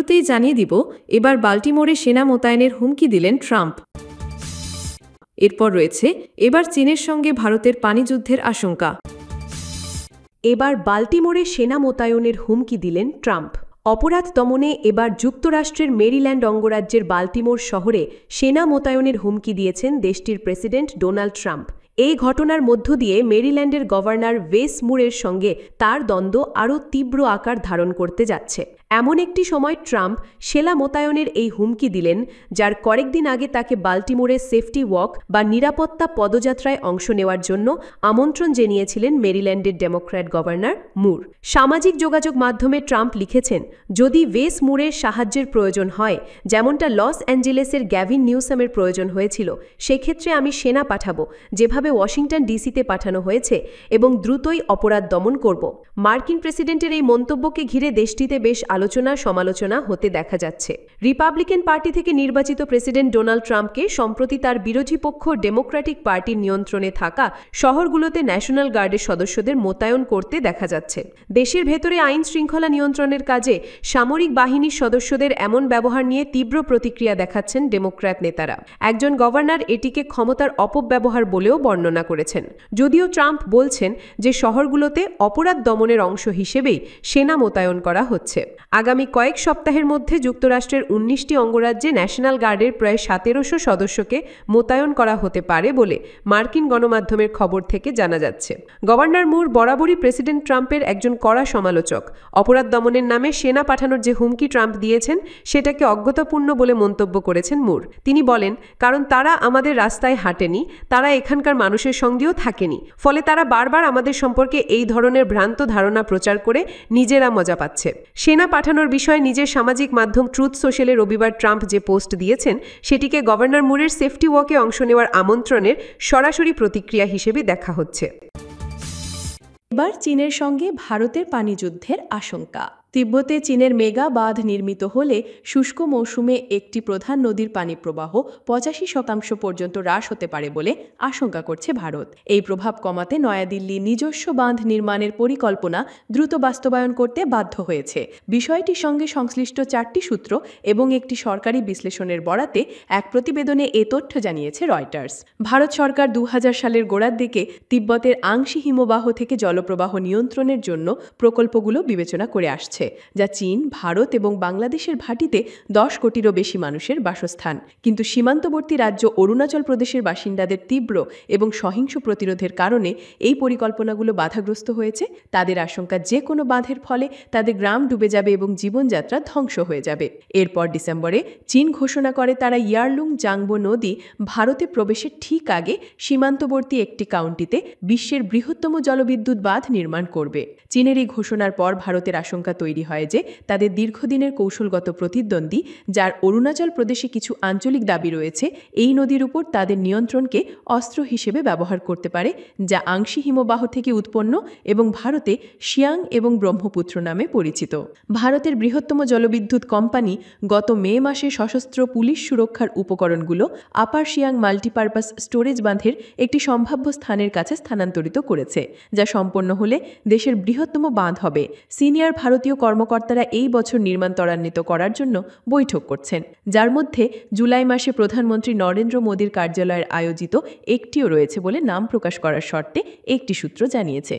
শুরুতেই জানিয়ে দিব, এবার বাল্টিমোরে সেনা মোতায়েনের হুমকি দিলেন ট্রাম্প। এরপর রয়েছে এবার চীনের সঙ্গে ভারতের পানিযুদ্ধের আশঙ্কা। এবার বাল্টিমোরে সেনা মোতায়েনের হুমকি দিলেন ট্রাম্প। অপরাধ দমনে এবার যুক্তরাষ্ট্রের মেরিল্যান্ড অঙ্গরাজ্যের বাল্টিমোর শহরে সেনা মোতায়েনের হুমকি দিয়েছেন দেশটির প্রেসিডেন্ট ডোনাল্ড ট্রাম্প। এই ঘটনার মধ্য দিয়ে মেরিল্যান্ডের গভর্নর ওয়েস মুরের সঙ্গে তার দ্বন্দ্ব আরও তীব্র আকার ধারণ করতে যাচ্ছে। এমন একটি সময় ট্রাম্প সেনা মোতায়েনের এই হুমকি দিলেন, যার কয়েকদিন আগে তাকে বাল্টিমোরে সেফটি ওয়াক বা নিরাপত্তা পদযাত্রায় অংশ নেওয়ার জন্য আমন্ত্রণ জানিয়েছিলেন মেরিল্যান্ডের ডেমোক্র্যাট গভর্নর মুর। সামাজিক যোগাযোগ মাধ্যমে ট্রাম্প লিখেছেন, যদি ওয়েস মুরের সাহায্যের প্রয়োজন হয়, যেমনটা লস অ্যাঞ্জেলেসের গ্যাভিন নিউসামের প্রয়োজন হয়েছিল, সেক্ষেত্রে আমি সেনা পাঠাবো, যেভাবে ওয়াশিংটন ডিসিতে পাঠানো হয়েছে, এবং দ্রুতই অপরাধ দমন করব। মার্কিন প্রেসিডেন্টের এই মন্তব্যকে ঘিরে দেশটিতে বেশ আলোচনা সমালোচনা হতে দেখা যাচ্ছে। রিপাবলিকান পার্টি থেকে নির্বাচিত প্রেসিডেন্ট ডোনাল্ড ট্রাম্পকে সম্প্রতি তার বিরোধী পক্ষ ডেমোক্র্যাটিক পার্টির নিয়ন্ত্রণে থাকা শহরগুলোতে ন্যাশনাল গার্ডের সদস্যদের মোতায়েন করতে দেখা যাচ্ছে। দেশের ভেতরে আইন শৃঙ্খলা নিয়ন্ত্রণের কাজে সামরিক বাহিনীর সদস্যদের এমন ব্যবহার নিয়ে তীব্র প্রতিক্রিয়া দেখাচ্ছেন ডেমোক্র্যাট নেতারা। একজন গভর্নর এটিকে ক্ষমতার অপব্যবহার বলেও বর্ণনা করেছেন। যদিও ট্রাম্প বলছেন যে শহরগুলোতে অপরাধ দমনের অংশ হিসেবেই সেনা মোতায়েন করা হচ্ছে। আগামী কয়েক সপ্তাহের মধ্যে যুক্তরাষ্ট্রের ১৯টি অঙ্গরাজ্যে ন্যাশনাল গার্ডের প্রায় ১৭০০ সদস্যকে মোতায়েন করা হতে পারে বলে মার্কিন গণমাধ্যমের খবর থেকে জানা যাচ্ছে। গভর্নর মুর বরাবরই প্রেসিডেন্ট ট্রাম্পের একজন কড়া সমালোচক। অপরাধ দমনের নামে সেনা পাঠানোর যে হুমকি ট্রাম্প দিয়েছেন, সেটাকে অজ্ঞতাপূর্ণ বলে মন্তব্য করেছেন মুর। তিনি বলেন, কারণ তারা আমাদের রাস্তায় হাঁটেনি, তারা এখানকার মানুষের সঙ্গেও থাকেনি, ফলে তারা বারবার আমাদের সম্পর্কে এই ধরনের ভ্রান্ত ধারণা প্রচার করে নিজেরা মজা পাচ্ছে। সেনা পাঠানোর বিষয়ে নিজের সামাজিক মাধ্যম ট্রুথ সোশ্যালে রবিবার ট্রাম্প যে পোস্ট দিয়েছেন, সেটিকে গভর্নর মুরের সেফটি ওয়াকে অংশ নেওয়ার আমন্ত্রণের সরাসরি প্রতিক্রিয়া হিসেবে দেখা হচ্ছে। এবার চীনের সঙ্গে ভারতের পানিযুদ্ধের আশঙ্কা। তিব্বতে চীনের মেগা বাঁধ নির্মিত হলে শুষ্ক মৌসুমে একটি প্রধান নদীর পানি প্রবাহ ৮৫% পর্যন্ত হ্রাস হতে পারে বলে আশঙ্কা করছে ভারত। এই প্রভাব কমাতে নয়াদিল্লি নিজস্ব বাঁধ নির্মাণের পরিকল্পনা দ্রুত বাস্তবায়ন করতে বাধ্য হয়েছে। বিষয়টির সঙ্গে সংশ্লিষ্ট ৪টি সূত্র এবং একটি সরকারি বিশ্লেষণের বরাতে এক প্রতিবেদনে এ তথ্য জানিয়েছে রয়টার্স। ভারত সরকার ২০০০ সালের গোড়ার দিকে তিব্বতের আংশি হিমবাহ থেকে জলপ্রবাহ নিয়ন্ত্রণের জন্য প্রকল্পগুলো বিবেচনা করে আসছে, যা চীন, ভারত এবং বাংলাদেশের ভাটিতে ১০ কোটিরও বেশি মানুষের বাসস্থান। কিন্তু সীমান্তবর্তী রাজ্য অরুণাচল প্রদেশের বাসিন্দাদের তীব্র এবং সহিংস প্রতিরোধের কারণে এই পরিকল্পনাগুলো বাধাগ্রস্ত হয়েছে। তাদের আশঙ্কা, যে কোনো বাঁধের ফলে তাদের গ্রাম ডুবে যাবে এবং জীবনযাত্রা ধ্বংস হয়ে যাবে। এরপর ডিসেম্বরে চীন ঘোষণা করে তারা ইয়ারলুং জাংবো নদী ভারতে প্রবেশের ঠিক আগে সীমান্তবর্তী একটি কাউন্টিতে বিশ্বের বৃহত্তম জলবিদ্যুৎ বাঁধ নির্মাণ করবে। চীনের এই ঘোষণার পর ভারতের আশঙ্কা তৈরি হয় যে তাদের দীর্ঘদিনের কৌশলগত প্রতিদ্বন্দ্বী, যার অরুণাচল প্রদেশে কিছু আঞ্চলিক দাবি রয়েছে, এই নদীর উপর তাদের নিয়ন্ত্রণকে অস্ত্র হিসেবে ব্যবহার করতে পারে, যা আংশি হিমবাহ থেকে উৎপন্ন এবং ভারতে শিয়াং এবং ব্রহ্মপুত্র নামে পরিচিত। ভারতের বৃহত্তম জলবিদ্যুৎ কোম্পানি গত মে মাসে সশস্ত্র পুলিশ সুরক্ষার উপকরণগুলো আপার শিয়াং মাল্টিপারপাস স্টোরেজ বাঁধের একটি সম্ভাব্য স্থানের কাছে স্থানান্তরিত করেছে, যা সম্পন্ন হলে দেশের বৃহত্তম বাঁধ হবে। সিনিয়র ভারতীয় কর্মকর্তারা এই বছর নির্মাণ ত্বরান্বিত করার জন্য বৈঠক করছেন, যার মধ্যে জুলাই মাসে প্রধানমন্ত্রী নরেন্দ্র মোদীর কার্যালয়ের আয়োজিত একটিও রয়েছে বলে নাম প্রকাশ করার শর্তে একটি সূত্র জানিয়েছে।